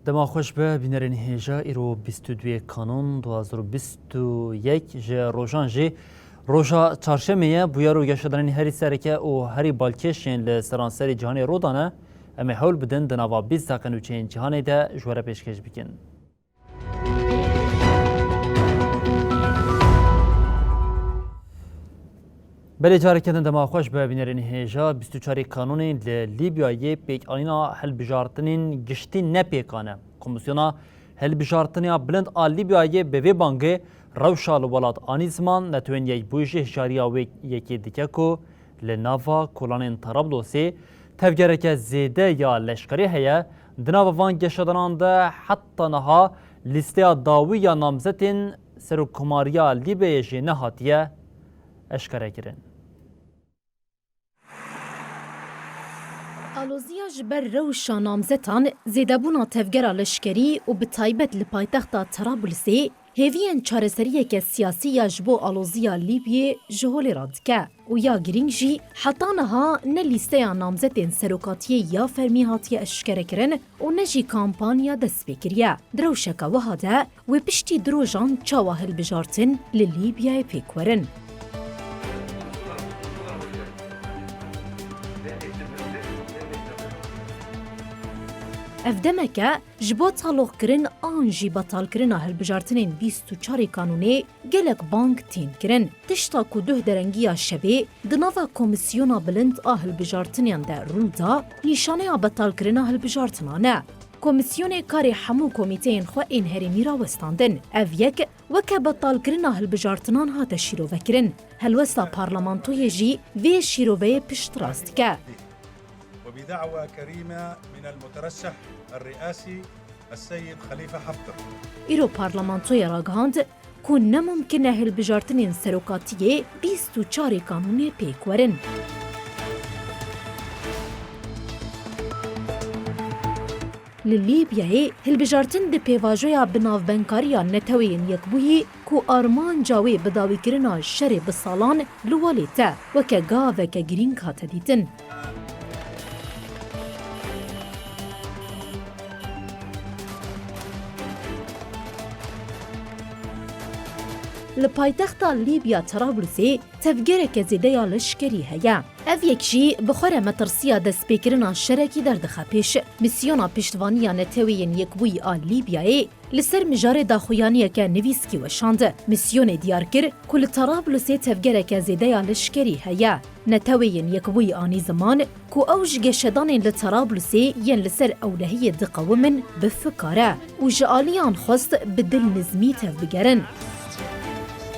دما خوش به بینرین هیجا ایرو 22 کانون 2021 جه روژان جه روژا چارشمیه بویا رو گشترانی هری سرکه و هری بالکشین لسرانسری جهانی رودانه اما حول بدن دناوا 20 دقیقه چین جهانی ده جوره پیشکش بکن. بله جاره کردن دما خوش به بینرین هیجا 24 کانونی لیبیای پیک آلینا هل بجارتنین گشتی نپیکانه. کمیسیونا هل بجارتنیا بلند آل لیبیای به وی بانگه روشال ولات آنی زمان نتوین یک بویش هشاریا و یکی دیگه که لناوا کلانین طرابلوسی تفگره که زیده یا لشکری هیا دناوا وان گشتران ده حتی نها لیسته داوی یا نامزتین سروکماریا لیبیای نهاتیه اشکره کرن. آلوزیا جبر روشا نامزتان زیدبونا تفگرا لشکری و بتایبت لپایتختا طرابلسی هیوین چارەسەریەک سیاسی یا جبو آلوزیا لیبیه جهول رادکه و یا گرینگجی حتی نها نه لیسته نامزتین سروکاتیه یا فرمی هاتیه اشکره کرن و نجی کامپانیا دست بکریه دروشکا وهاده و پشتی دروژان چاوه البجارتن للیبیه پیکورن. افدمکه جبو طالوق کرن آنجی بطال کرن هلبجارتنین 24 کانونی گلک بانک تین کرن. تشتا که ده درنگی شبه دناوا کمیسیونا بلند هلبجارتنین در رودا نیشانه بطال کرن هلبجارتنانه. کمیسیون کاری همو کمیتین خو این هرمی را وستاندن. اف یک وکه بطال کرن هلبجارتنان ها تشیرو وکرن. هلوستا پارلمانتوی جی وی شیروه پشت راست که. بدعوى كريمة من المترشح الرئاسي السيد خليفة حفتر. ایرو پارلمانتوی راگهاند که نممکنه هلبجارتنین سروکاتیه 24 کانونی پیکورن. للیبیای هلبجارتن ده پیواجویا بناو بنکاریا نتوین یک بویی که آرمان جاوی بداوی کرنا شر بسالان لوالیته و که گاوه که گرینگ هاته دیتن. لپایتختا لیبیا طرابلسی تفگره که زیده یا لشکری هیا. اف یکشی بخوره مترسیا دست پیکرنا شرکی در دخه پیش میسیونا پشتوانیا نتوین یک بوی آل لیبیای لسر مجار داخویانی که نویسکی وشاند. میسیون دیار کر کل طرابلسی تفگره که زیده یا لشکری هیا. نتوین یک بوی آنی زمان که اوج گشدان لطرابلسی ین لسر اولهی دقومن بفکاره و جعالیان خواست بدل نزمی تفگرن.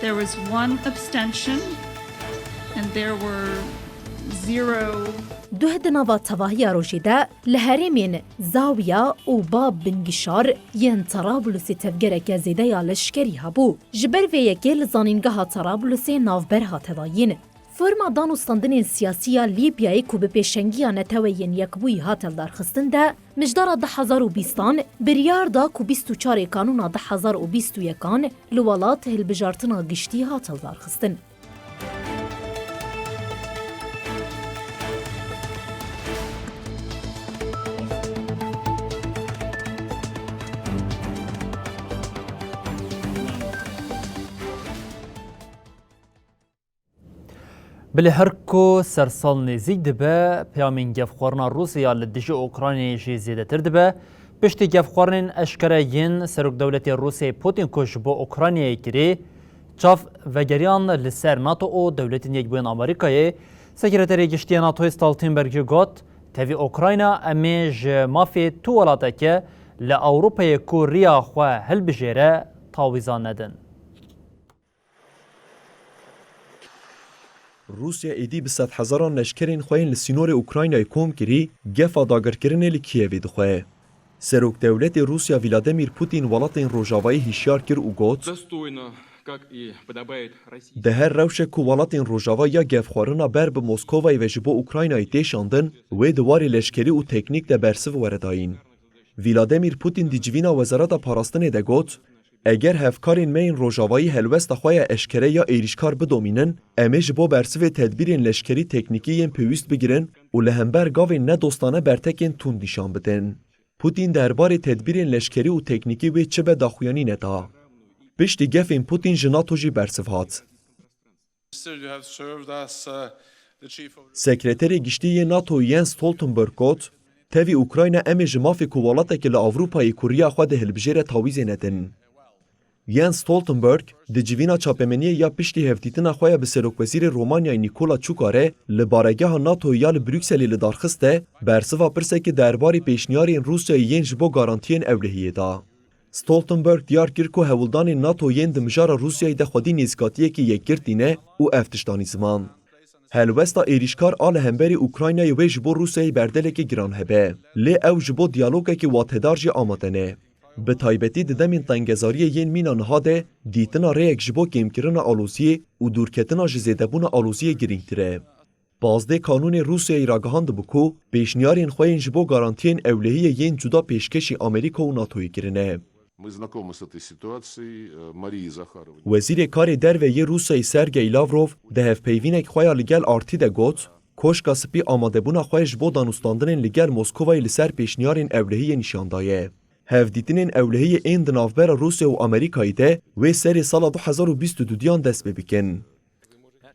There was one abstention and there were 0. دوه دناوا تواهی روشیده لحرمین زاویا و باب بنگشار ین طرابلسی تفگره که زیده یا لشکری هبو. جبر و یکی لزانینگاه طرابلسی نافبر هاتداین. فرما دانستاندن سیاسی لیبیایی که به پیشنگی نتوین یک بوی هاتل درخستن ده مجدار 2020 بریار دا که 24 کانون 2021 لولات هلبجارتنا گشتی هاتل درخستن. بله هر کو سرسال نزیک دبه پیامین گفخورنا روسیا لدیج اوکراینی جی زیاده تر دبه پشتی گفخورن اشکره ین سرک دولتی روسیه پوتین کش با اوکراینی کری چاف وگریان لسر ناتو او دولتی یک بین آمریکای سکرتری گشتی ناتو استالتنبرگ گوت تاوی اوکراینا امیج مافی تو ولاته که لأوروپای کوریا خواه هل بجیره تاویزان ندن. روسیا ایدی به 100,000 لشکرین خوین لسینور اوکراینای کوم کری گفا داگرکرین لکیوی دخواه. سروک دولت روسیا ولادیمیر پوتین ولاتین روژاوایی هشیار کر و گوت ده هر روشه که ولاتین روژاوا یا گفخوارنا بر به موسکوای و جبو اوکراینای دیشاندن و دواری لشکری و تکنیک ده برسو ورداین. ولادیمیر پوتین دی جوینا وزارت پاراستن ده گوت اگر هفکارین مین روژاوایی هلوست خواه اشکره یا ایریشکار بدومینن امه جبو برسو تدبیرین لشکری تکنیکی پیوست بگیرن و لهمبر گاوین ندوستانه برتکین تون نشان بدن. پوتین درباره تدبیرین لشکری و تکنیکی و چه به داخویانی ندا. پشتی گفین پوتین جناتو جی برسف هات. سکرتری گشتی ناتو ینس ستولتنبرگ گوت تاوی اوکراین امی جمافی کوالات که لأوروپای کوریا خود هلبجیر تاویز ندن. ینس ستولتنبرگ دی جوینا چاپمنی یا پشتی هفتیتنا خواه به سروک وزیر رومانیای نیکولا چوکاره لبارگه ناتو یا لبروکسلی لدارخسته برسوا پرسه که درباری پیشنیاری روسیای ین جبو گارانتین اولهیه دا. ستولتنبرگ دیار کرد که هولدان ناتو ین دمجار روسیای ده خودی نیزگاتیه که یک گرتینه و افتشتانی زمان. هلوستا ایریشکار آل همبری اوکراینای و جبو روسیای بردله که گران هبه. لی او جبو دیالوگه که واتهدار جی آمدنه. به تایبتی ددمین تنگزاری ین مینا نهاده دیتنا ریک جبو کمکرنا آلوزی و دورکتنا جزیدبون آلوزی گرینگتره. بازده کانون روسیای راگهاند بکو پیشنیارین خوین جبو گارانتین اولهی ین جدا پیشکشی آمریکا و ناتوی گرنه. وزیر کار دروی روسیای سرگئی لاوروف ده هف پیوینک خویا لگل آرتی ده گوت کوشکا سپی آماده بونا خویش بو دانستاندنین لگل موسکوای لسر پیشنیارین اولهی نشاندایه. هفدیتنین اولهی این دنافبر روسیا و آمریکایی ده و سری سال 2022 دیان دست ببکن.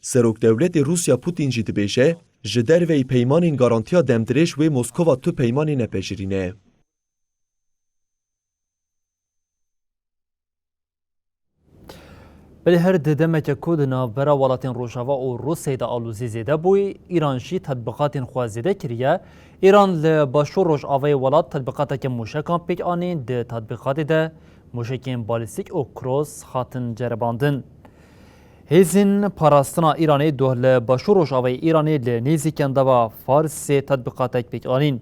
سروک دولت روسیا پوتین جی دبیجه جدر وی پیمانین گارانتیا دمدرش و موسکووا تو پیمانی نپجرینه. بله هر ددمه که کود نافبرا ولاتین روژاوا و روسیه دا آلوزی زیده بوی ایرانشی تطبیقات خوازیده کریه. ایران لباشور روش آوای ولات تطبیقات که موشکان پیک آنین ده تطبیقات ده موشکین بالیستیک و کروس خاتن جرباندن. هیزین پاراستنا ایرانی دو لباشور روش آوای ایرانی لنیزی کنده و فارسی تطبیقات پیک آنین.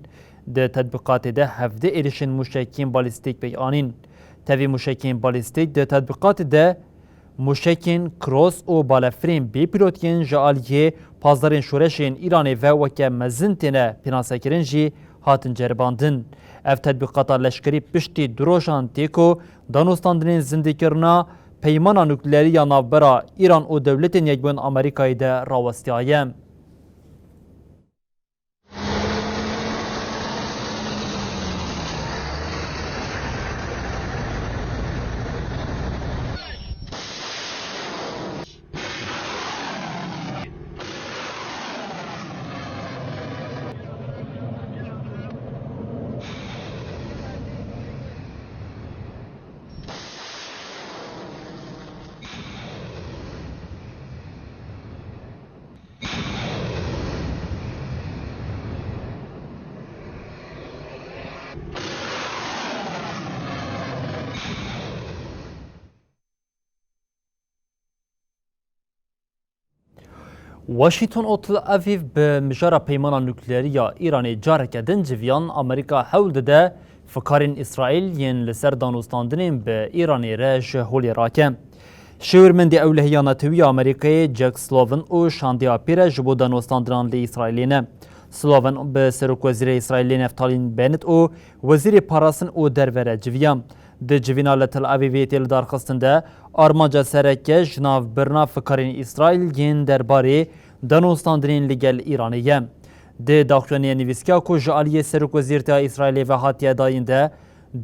ده تطبیقات ده هفده ایریشن موشکین بالیستیک پیک آنین. تاوی موشکین بالیستیک ده تطبیقات ده موشکین کروس و بالافرین بی پیلوتین جالیه پازدارین شورشین ایرانی و وکه مزنتینه پیناسکرین جی هاتن جرباندن. اف تطبیقات لشکری پشتی دروشان تیکو دانستاندنین زندگیرنا پیمانا نوکلیری یا نافبرا ایران و دولتین یکبون امریکایی ده راوستی آیم. واشنطن و تل آویو به مجارا پیمان نوکلیری یا ایرانی جارک دن جویان امریکا حول داده فکارین اسرائیل ین لسر دانستاندنین به ایرانی رش هولی راکه. شورمندی اولهیان توی امریکای جک سلوون و شاندیا پیره جبو دانستاندنان لی اسرائیلینه. سلوون به سروک وزیر اسرائیلی نفتالین بنت و وزیر پاراسن و درور جویان. ده جوینا لتل آویوی تیل دارخستنده آرمانجا سرکه جناف برنا فکارین اسرائیل ین درباره دانستاندنین لگل ایرانیه. ده داخلانی نویسکیا کو جالی سروک وزیر تا اسرائیلی و حاتیه داینده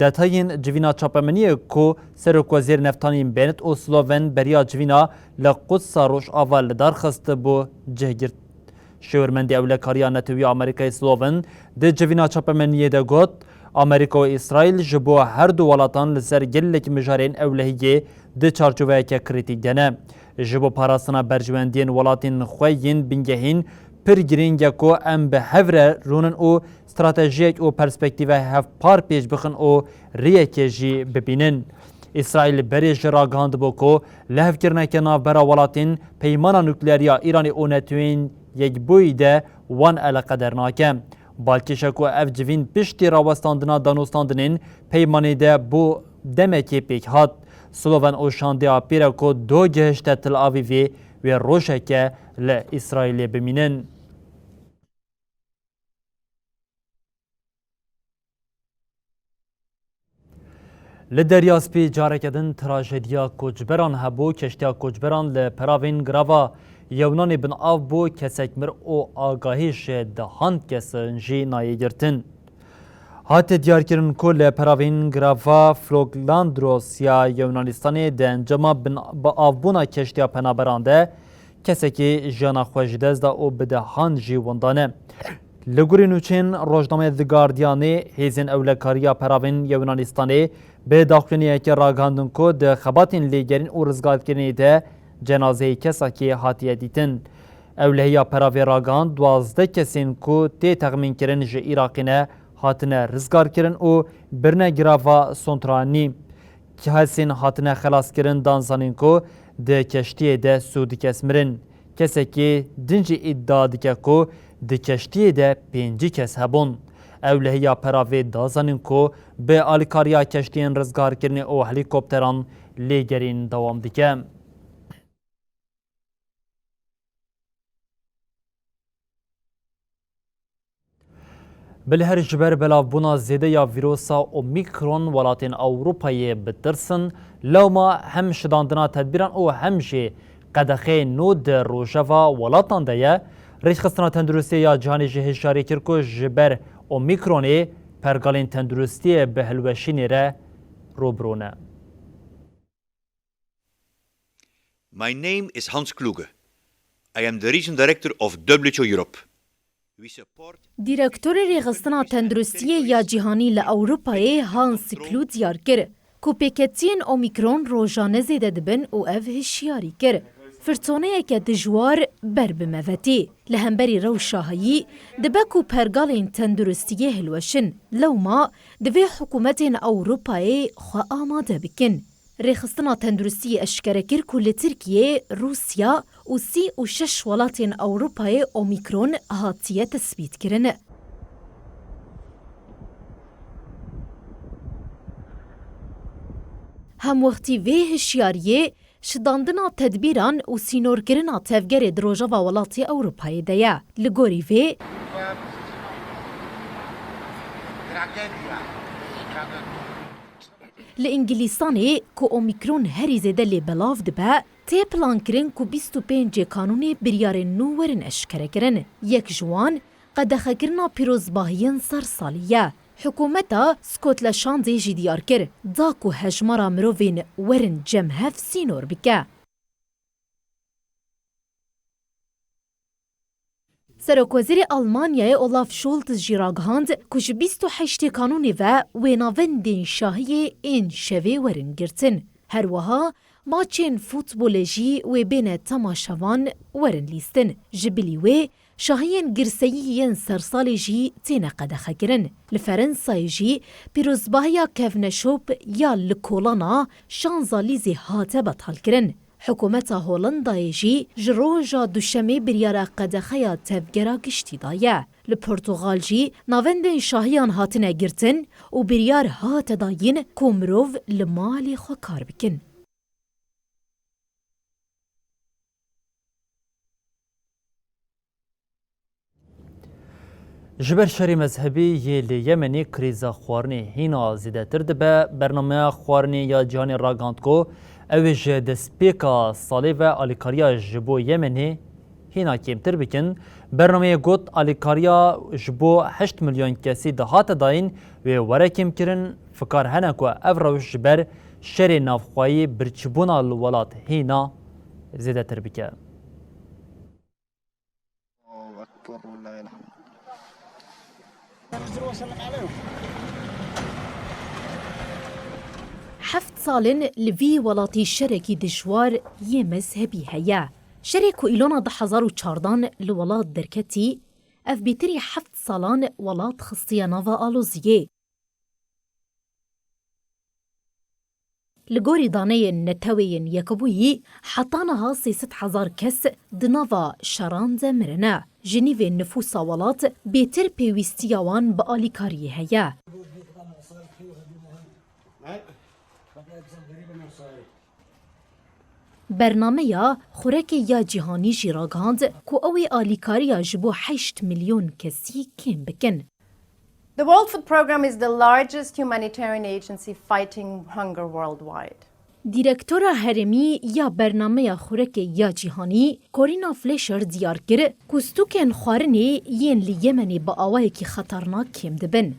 دتاین جوینا چاپمنیه کو سروک وزیر نفتالین بنت و سلوون بریا جوینا لقدس روش آوال دارخست بو جهگرد. شورمندی اولکاریا نتوی امریکای سلوون ده جوینا چاپمنیه ده گوت امریکا و اسرائیل جبو هر دو ولاتان لسر گلک مجارین اولهیه ده چارچوبه که کریتیک دنه. جبو پاراستنا برجواندین ولاتین خویین بینگهین پر گرینگه کو ام به هفره رونن او استراتژیک او پرسپکتیو هف پار پیش بخن او ریه که جی ببینن. اسرائیل بریج را گاند بوکو لهفکرنه که نافبرا ولاتین پیمانا نوکلریا ایرانی او نتوین یک بویده وان علاقه درناکه. بالکشکو اف جوین پشتی راوستاندنا دانوستاندنین پیمانی ده بو دمکی پیک هات. سلوون او شانده آپیره کو دو گهشت تل آویوی و روشه که لإسرائیل بمینن. لدریا سپی جارکدن تراژدیا کوچبران هبو کشتیا کوچبران لپراوین گراوا یونانی بن آف بو کسکمر او آگاهیش دهاند کسن جی نایی گرتن. هات دیار کرن کو لپراوین گراوا فلوگلاندروس یا یونانستانی دنجما بن آف بونا کشتیا پنابرانده کسی که جانا خوشدز دا او بدهان جی وندانه. لگوری نوچین روزنامه The Guardian'ی هیزن اولکاریا پراوین یونانستانی به داخلینیه که راگاندن که ده خباتین لیگرین او رزگاد کرنی ده جنازه کسا که حاتیه دیتن. اولهیا پراوی راگاند 12 کسین که تی تغمین کرن جه ایراقینه حاتنه رزگار کرن او برنه گراوا سونترانی که هسین حاتنه خلاص کرن دانزانین که ده کشتیه ده سودی کسمرن. کسی که دنجی ادعا دیگه که ده کشتیه ده 5 کس هبون. اولهیا پراوی دازانین که به آلیکاریا کشتین رزگار کرنه او هلیکوپتران لیگرین دوام دیگه. بلهر جبر بلاف بونا زیده یا ویروسا اومیکرون ولاتین اوروپایی بترسن لوما هم شداندنا تدبیران او همشه قدخه نود روژوا ولاتان ده ریش خستنا تندرستی یا جهانی جهشاری کرکو جبر اومیکرونی پرگالین تندرستی به هلوشینی ره روبرونه. My name is Hans Kluge. I am the region director of WHO Europe. دیرکتور ریغستنا تندرستی یا جهانی لأوروپای هانس کلو دیار کر کو پیکتین اومیکرون روزانه زیده دبن او اف هشیاری کر. فرتونه که دجوار بر بموتی لهمبری رو شاهی دبکو پرگالین تندرستی هلوشن لو ما دوی حکومتین اوروپای خواه آماده بکن. ریخستنا تندرستی اشکره کر کل ترکیه، روسیا و 36 ولاتین اوروپای اومیکرون هاتیه تثبیت کرنه. هم وقتی وی هشیاریه شداندنا تدبیران و سینور کرنا تفگر دروژه و ولاتی اوروپای دیا. لگوری وی لانگلیستانی که اومیکرون هری زده لی بلاف دبه تی پلان کرن که 25 کانون بریار نو ورن اشکره کرن. یک جوان قدخه کرنا پیروزباهین سر سالیه. حکومتا سکوتلشاندی جی دیار کر داکو هجمارا مروین ورن جمهف سینور بکه. سرکوزیر آلمانیای اولاف شولتز جیراگهاند کش 28 کانونی و ویناوندین شاهی این شوی ورن گرتن. هر وها ماچین فوتبولجی و بین تماشوان ورن لیستن. جبلی و شاهین گرسیین سرسالی جی تینه قدخه گرن. لفرنسای جی پیروزباهیا کفنشوب یا لکولانا شانزالیزی هاته بطال گرن. حکومت هولندای جی جروجا دوشمی بریار قدخه تفگرا گشتی دایه. لپرتغال جی ناوندن شاهیان هاتنه گرتن و بریار هات داین کومروف لمالی خو کار بکن. جبر شری مذهبی یه لیمنی کریزا خوارنی هینا زیده تر دبه برنامه خوارنی یا جهانی راگاند کو اویج دسپیکا سالی و آلیکاریا جبو یمنی هینا کمتر بکن. برنامه گوت آلیکاریا جبو 8 میلیون کسی دهات داین و وره کم کرن فکر هنه کو افروش جبر شری نافخوایی برچبونا الولات هینا زیده تر بکن. هفت سالن لوی ولاتی شرکی دشوار یه مذهبی هیا. شرک و ایلونا 2014 لولات درکتی اف بیتری 7 سالان ولات خصیه ناوا آلوزیه. لگوری دانه نتوین یکبویی حتانها 300,000 کس دناوا شراند مرنه. جنیو نفوس ولات بیتر پیوستیاوان با آلیکاری هیا. برنامه یا خورک یا جهانی جیراگاند که اوی آلیکاری جبو 8 میلیون کسی کم بکن. The World Food Programme is the largest humanitarian agency fighting hunger worldwide. دیرکتور هرمی یا برنامه خورک یا جهانی کورینا فلیشر دیار کرد که ستوکن خوارنی ین لیمنی با آوایی که خطرناک کم دبن.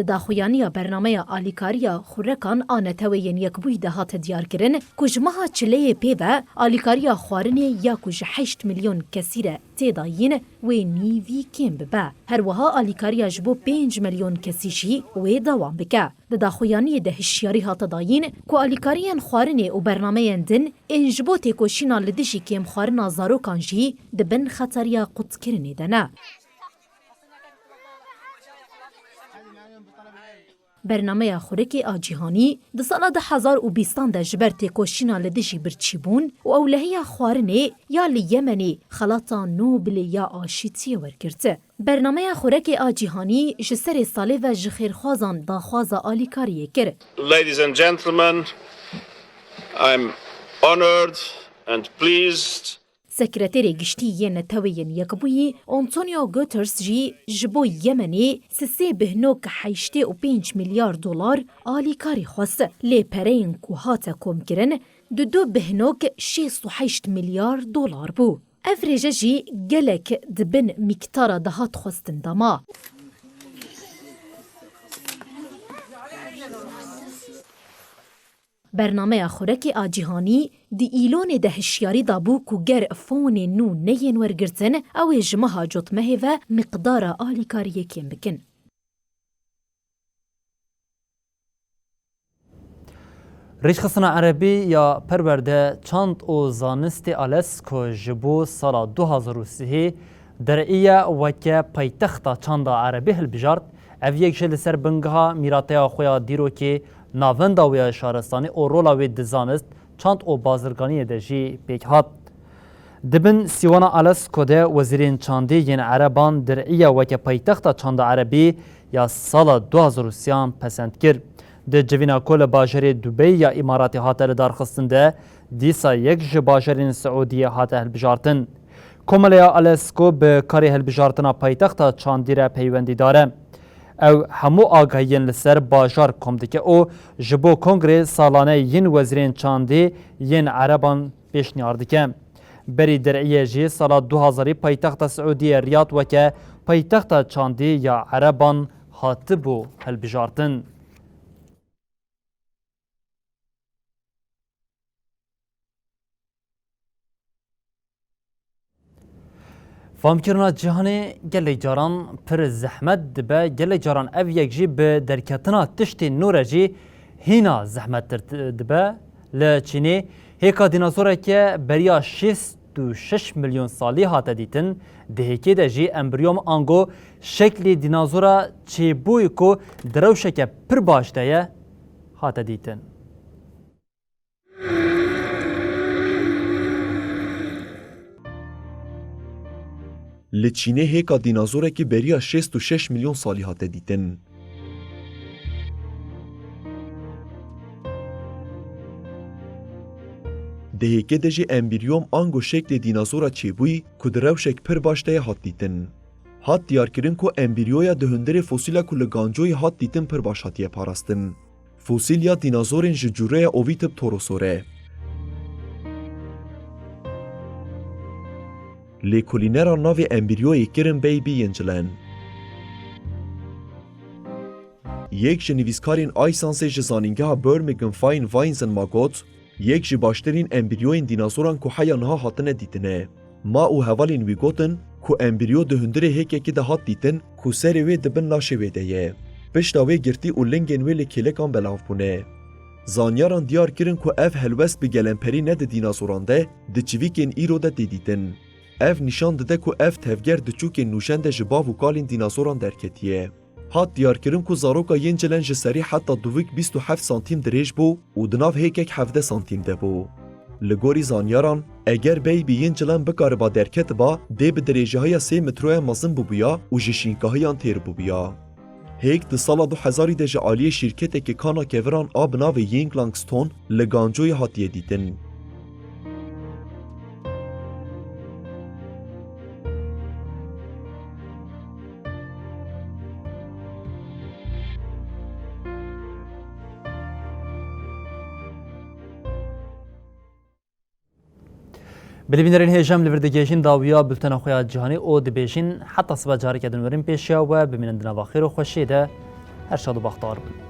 داخویانی برنامه آلیکاریا خورکان آنتوین یکبوی دهات دیار کرن کج ماها چله پیوه آلیکاریا خوارنی یا کج 8 میلیون کسیره تیداین و نیوی کم ببه. هر وها آلیکاریا جبو 5 میلیون کسیشی و دوام بکه. داخویانی دهشیاری هات داین که آلیکاریان خوارنی و برنامه دن انجبو تکوشینا لدشی کم خوارنا زارو کانجی دبن خطریا قد کرنی دنه. برنامه خورکی آجیهانی ده سال 2020 ده جبر تکوشینا لدجی برچیبون و اولهی خوارنه یا لیمنی خلاطا نوبل یا آشیتی ورکرته. برنامه خورکی آجیهانی جسر ساله و جخیرخوازان داخواز آلیکاریه کرد. Ladies and gentlemen, I'm honored and pleased سکرتری گشتی یه نتوین یکبویی آنتونیو گوترس جی جبو یمنی 3.85 میلیارد دلار آلیکاری خواست لی پرین که هات کم کرن 2.68 میلیارد دلار بو. افریجه جی گلک دبن مکتارا دهات خواستن دما. برنامه خورکی آجیهانی دی ایلون دهشیاری دابو که گر فون نو نین ورگرتن او جمعها جطمه و مقدار آلیکاری کم بکن. ریش خصنا عربی یا پرورده چند او زانست آلس که جبو سال 2003 در ایه وکه پایتختا چند عربی هل بجارد او یک جل سر بنگها میراته خویا دیرو که ناوندا ویا شهرستانی او رولا وی دزانست چند او بازرگانی دجی پیک هات. دبن سیوانا آلس کده وزیرین چاندی ین عربان در ایه وکه پایتختا چند عربی یا سال 2003 پسند کرد. ده جوینا کل باجری دوبی یا اماراتی هاته لدار خستنده دیسا یک جباجرین سعودیه هاته هلبجارتن. کوملیا آلسکو به کاری هلبجارتنا پایتختا چاندی را پیوندی داره. او همو آگاهین لسر باجار کمدکه او جبو کنگره سالانه ین وزیرین چاندی ین عربان پیشنیاردکه. بری درعیه جی سال 2000 پایتخت سعودی ریاض وکه پایتخت چاندی یا عربان هاتبو هلبجارتن. فامکرنا جهانی گلی جاران پر زحمت دبه گلی جاران او یک جی به درکتنا تشتی نوره جی هینا زحمت دبه لچینی هیکا دینازوره که بریا 6 میلیون سالی هاته دیتن دهیکی ده جی امبریوم آنگو شکلی دینازوره چی بوی کو دروشه که پر باشده هاته دیتن. لچینه هیکا دینازوره که بریا 6 میلیون سالی هاته دیتن. دهیکه دجی امبریوم آنگو شکل دینازورا چیبوی که دروشک پر باشته هات دیتن. هات دیار کرن که امبریویا دهندر فوسیلا که لگانجوی هات دیتن پر باش هاتیه پاراستن. فوسیلیا دینازورین ججوره اویتب توروسوره. لیکولینرا ناوی امبریوی کرن بیبی ینجلن. یک جنویسکارین آیسانسی جزانینگه ها برمیگن فاین واینزن ماگوت یک جی باشترین امبریوین دینازوران که حیانها هاتنه دیتنه. ما او هوالین وی گوتن که امبریو دهندره هیکه که ده هات دیتن که سری وی دبن لاشه ویده یه. پشتاوی گرتی او لنگین وی لکیلکان بلاف بونه. زانیاران دیار کرن که اف هلوست به گلنپری نده دینازوران ده ده چویکین ایرو ده دیدن. ev nîşan dide ku ev tevger diçûkên nûşende ji bav û kalên dînasoran derketiye. Hat diyarkirin ku zaroka yên cilen ji serî heta duvik 27 santîm dirêj bû û di nav hêkek 17 santîm de bû. Li gorî zanyaran, eger bey bi yên cilen bikariba derketiba, dê bi dirêjiheya 3 metroya mezin bûbûya û ji şînkahiyan têr bûbûya. Hêk di sala 2000 de ji aliyê şîrketekê kana keviran a bi navê Ying Langston li Gancoyê hatiye dîtin. بلبینرین هیجم لوردگیشین داویا بلتن خویا جهانی او دبیجین حتی سبا جاری کردن ورین پیشیا و ببینن دنوا خیر و خوشی ده هر شاد و بختار بن.